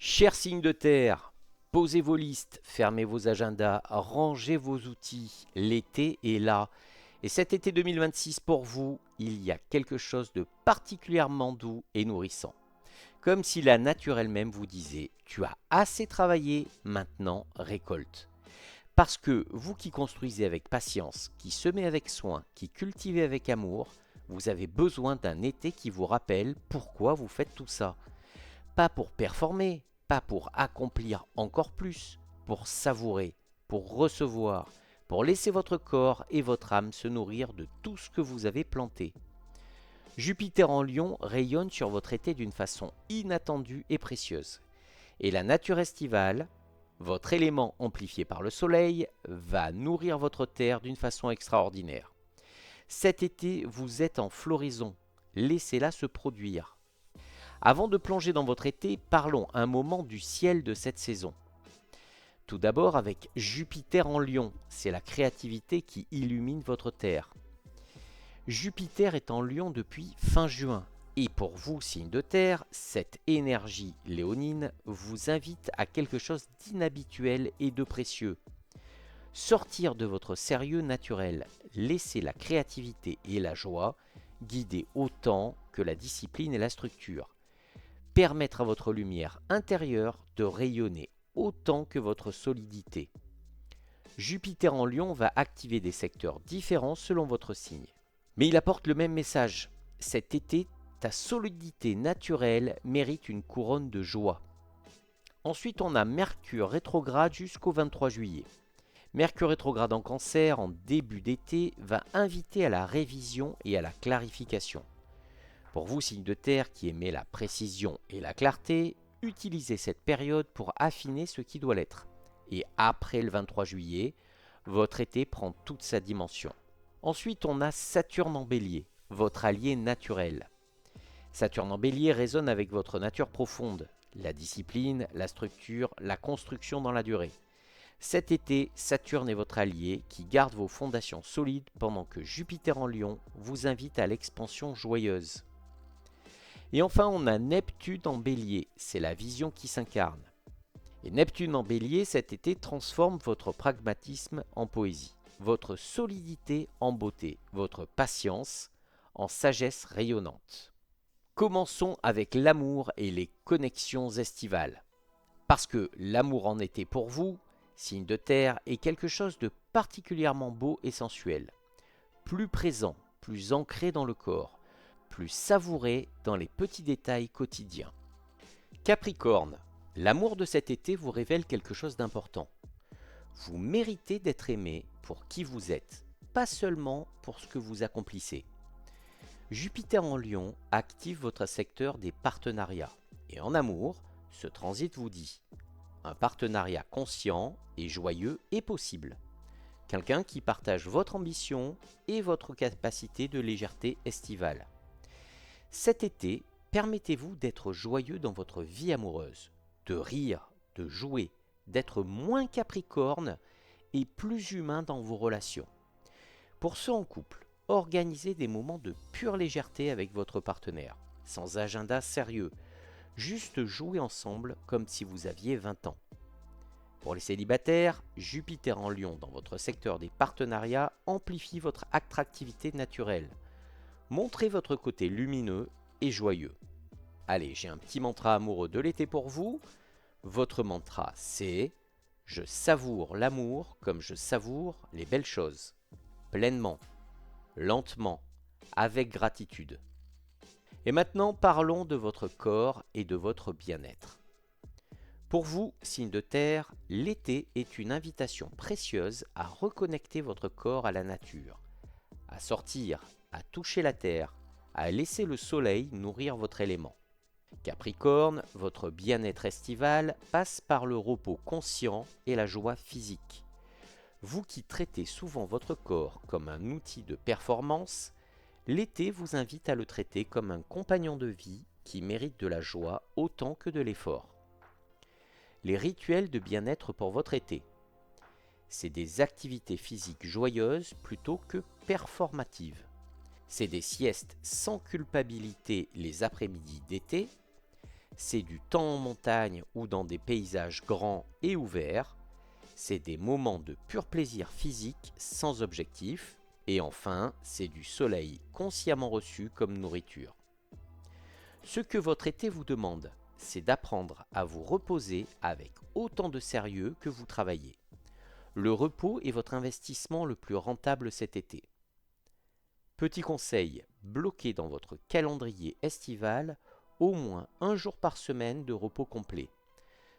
Chers signes de terre, posez vos listes, fermez vos agendas, rangez vos outils. L'été est là. Et cet été 2026, pour vous, il y a quelque chose de particulièrement doux et nourrissant. Comme si la nature elle-même vous disait: tu as assez travaillé, maintenant récolte. Parce que vous qui construisez avec patience, qui semez avec soin, qui cultivez avec amour, vous avez besoin d'un été qui vous rappelle pourquoi vous faites tout ça. Pas pour performer, pas pour accomplir encore plus, pour savourer, pour recevoir, pour laisser votre corps et votre âme se nourrir de tout ce que vous avez planté. Jupiter en Lion rayonne sur votre été d'une façon inattendue et précieuse. Et la nature estivale, votre élément amplifié par le soleil, va nourrir votre terre d'une façon extraordinaire. Cet été, vous êtes en floraison. Laissez-la se produire. Avant de plonger dans votre été, parlons un moment du ciel de cette saison. Tout d'abord avec Jupiter en Lion, c'est la créativité qui illumine votre terre. Jupiter est en Lion depuis fin juin, et pour vous, signe de terre, cette énergie léonine vous invite à quelque chose d'inhabituel et de précieux. Sortir de votre sérieux naturel, laisser la créativité et la joie guider autant que la discipline et la structure. Permettre à votre lumière intérieure de rayonner autant que votre solidité. Jupiter en Lion va activer des secteurs différents selon votre signe. Mais il apporte le même message. Cet été, ta solidité naturelle mérite une couronne de joie. Ensuite, on a Mercure rétrograde jusqu'au 23 juillet. Mercure rétrograde en Cancer en début d'été va inviter à la révision et à la clarification. Pour vous, signe de terre qui aimez la précision et la clarté, utilisez cette période pour affiner ce qui doit l'être. Et après le 23 juillet, votre été prend toute sa dimension. Ensuite, on a Saturne en Bélier, votre allié naturel. Saturne en Bélier résonne avec votre nature profonde, la discipline, la structure, la construction dans la durée. Cet été, Saturne est votre allié qui garde vos fondations solides pendant que Jupiter en Lion vous invite à l'expansion joyeuse. Et enfin, on a Neptune en Bélier, c'est la vision qui s'incarne. Et Neptune en Bélier, cet été, transforme votre pragmatisme en poésie, votre solidité en beauté, votre patience en sagesse rayonnante. Commençons avec l'amour et les connexions estivales. Parce que l'amour en été pour vous, signe de terre, est quelque chose de particulièrement beau et sensuel. Plus présent, plus ancré dans le corps, plus savouré dans les petits détails quotidiens. Capricorne, l'amour de cet été vous révèle quelque chose d'important. Vous méritez d'être aimé pour qui vous êtes, pas seulement pour ce que vous accomplissez. Jupiter en Lion active votre secteur des partenariats. Et en amour, ce transit vous dit: un partenariat conscient et joyeux est possible. Quelqu'un qui partage votre ambition et votre capacité de légèreté estivale. Cet été, permettez-vous d'être joyeux dans votre vie amoureuse, de rire, de jouer, d'être moins capricorne et plus humain dans vos relations. Pour ceux en couple, organisez des moments de pure légèreté avec votre partenaire, sans agenda sérieux, juste jouer ensemble comme si vous aviez 20 ans. Pour les célibataires, Jupiter en Lion dans votre secteur des partenariats amplifie votre attractivité naturelle. Montrez votre côté lumineux et joyeux. Allez, j'ai un petit mantra amoureux de l'été pour vous. Votre mantra, c'est: je savoure l'amour comme je savoure les belles choses. Pleinement, lentement, avec gratitude. Et maintenant, parlons de votre corps et de votre bien-être. Pour vous, signe de terre, l'été est une invitation précieuse à reconnecter votre corps à la nature, à sortir, à toucher la terre, à laisser le soleil nourrir votre élément. Capricorne, votre bien-être estival passe par le repos conscient et la joie physique. Vous qui traitez souvent votre corps comme un outil de performance, l'été vous invite à le traiter comme un compagnon de vie qui mérite de la joie autant que de l'effort. Les rituels de bien-être pour votre été. C'est des activités physiques joyeuses plutôt que performatives. C'est des siestes sans culpabilité les après-midi d'été. C'est du temps en montagne ou dans des paysages grands et ouverts. C'est des moments de pur plaisir physique sans objectif. Et enfin, c'est du soleil consciemment reçu comme nourriture. Ce que votre été vous demande, c'est d'apprendre à vous reposer avec autant de sérieux que vous travaillez. Le repos est votre investissement le plus rentable cet été. Petit conseil, bloquez dans votre calendrier estival au moins un jour par semaine de repos complet,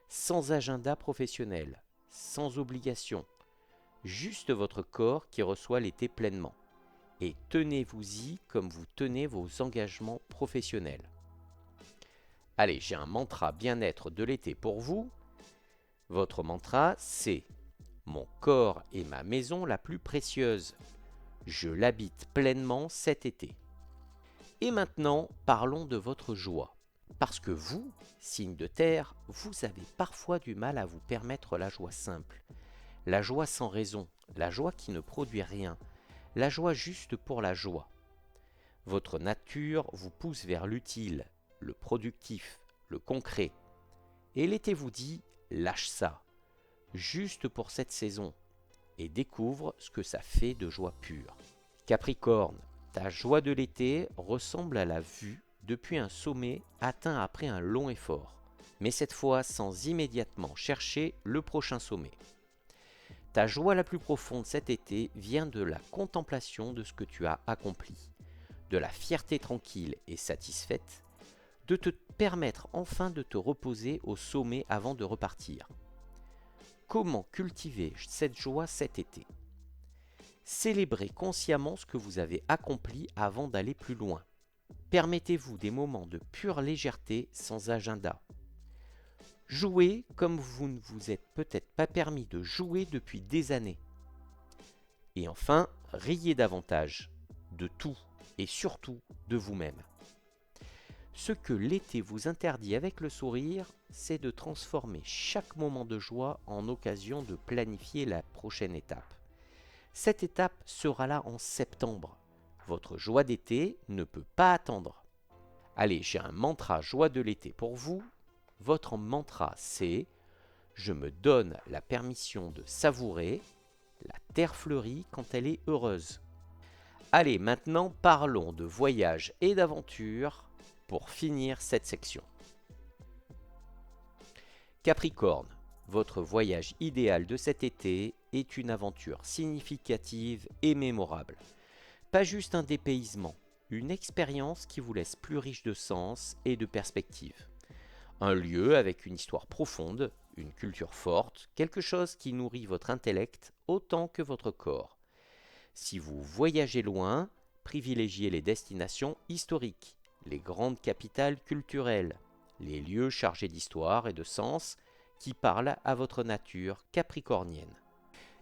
sans agenda professionnel, sans obligation, juste votre corps qui reçoit l'été pleinement. Et tenez-vous-y comme vous tenez vos engagements professionnels. Allez, j'ai un mantra bien-être de l'été pour vous. Votre mantra, c'est « Mon corps est ma maison la plus précieuse. Je l'habite pleinement cet été. » Et maintenant, parlons de votre joie. Parce que vous, signe de terre, vous avez parfois du mal à vous permettre la joie simple. La joie sans raison, la joie qui ne produit rien, la joie juste pour la joie. Votre nature vous pousse vers l'utile, le productif, le concret. Et l'été vous dit « lâche ça », juste pour cette saison, et découvre ce que ça fait de joie pure. Capricorne, ta joie de l'été ressemble à la vue depuis un sommet atteint après un long effort, mais cette fois sans immédiatement chercher le prochain sommet. Ta joie la plus profonde cet été vient de la contemplation de ce que tu as accompli, de la fierté tranquille et satisfaite, de te permettre enfin de te reposer au sommet avant de repartir. Comment cultiver cette joie cet été ? Célébrez consciemment ce que vous avez accompli avant d'aller plus loin. Permettez-vous des moments de pure légèreté sans agenda. Jouez comme vous ne vous êtes peut-être pas permis de jouer depuis des années. Et enfin, riez davantage, de tout et surtout de vous-même. Ce que l'été vous interdit avec le sourire, c'est de transformer chaque moment de joie en occasion de planifier la prochaine étape. Cette étape sera là en septembre. Votre joie d'été ne peut pas attendre. Allez, j'ai un mantra joie de l'été pour vous. Votre mantra, c'est « Je me donne la permission de savourer la terre fleurie quand elle est heureuse ». Allez, maintenant parlons de voyage et d'aventure pour finir cette section. Capricorne, votre voyage idéal de cet été est une aventure significative et mémorable. Pas juste un dépaysement, une expérience qui vous laisse plus riche de sens et de perspectives. Un lieu avec une histoire profonde, une culture forte, quelque chose qui nourrit votre intellect autant que votre corps. Si vous voyagez loin, privilégiez les destinations historiques, les grandes capitales culturelles, les lieux chargés d'histoire et de sens qui parlent à votre nature capricornienne.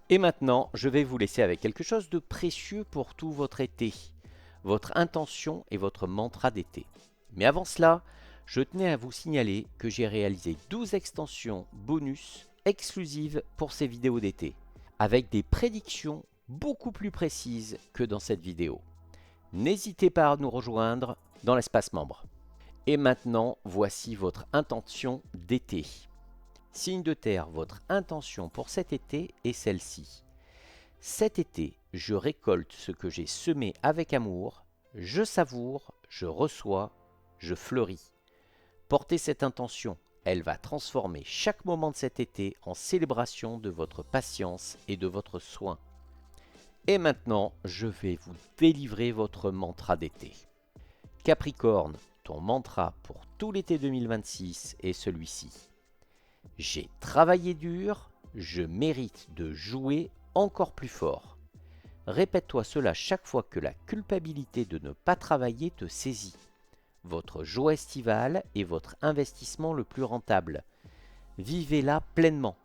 Et maintenant, je vais vous laisser avec quelque chose de précieux pour tout votre été, votre intention et votre mantra d'été. Mais avant cela, je tenais à vous signaler que j'ai réalisé 12 extensions bonus exclusives pour ces vidéos d'été, avec des prédictions beaucoup plus précises que dans cette vidéo. N'hésitez pas à nous rejoindre dans l'espace membre. Et maintenant, voici votre intention d'été. Signe de terre, votre intention pour cet été est celle-ci. Cet été, je récolte ce que j'ai semé avec amour, je savoure, je reçois, je fleuris. Portez cette intention, elle va transformer chaque moment de cet été en célébration de votre patience et de votre soin. Et maintenant, je vais vous délivrer votre mantra d'été. Capricorne, ton mantra pour tout l'été 2026 est celui-ci. J'ai travaillé dur, je mérite de jouer encore plus fort. Répète-toi cela chaque fois que la culpabilité de ne pas travailler te saisit. Votre joie estivale est votre investissement le plus rentable. Vivez-la pleinement.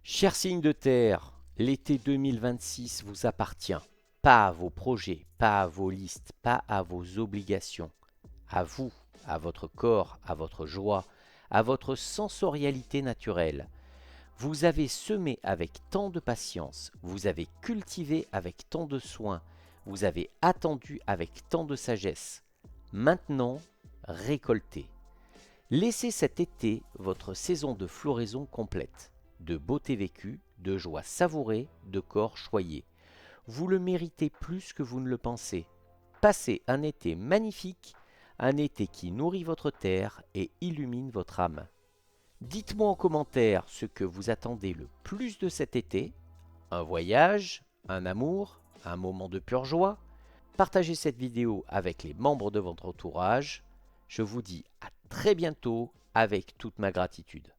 Cher signe de terre, l'été 2026 vous appartient. Pas à vos projets, pas à vos listes, pas à vos obligations. À vous, à votre corps, à votre joie, à votre sensorialité naturelle. Vous avez semé avec tant de patience, vous avez cultivé avec tant de soin, vous avez attendu avec tant de sagesse. Maintenant, récoltez. Laissez cet été votre saison de floraison complète, de beauté vécue, de joie savourée, de corps choyé. Vous le méritez plus que vous ne le pensez. Passez un été magnifique, un été qui nourrit votre terre et illumine votre âme. Dites-moi en commentaire ce que vous attendez le plus de cet été. Un voyage, un amour, un moment de pure joie. Partagez cette vidéo avec les membres de votre entourage. Je vous dis à très bientôt avec toute ma gratitude.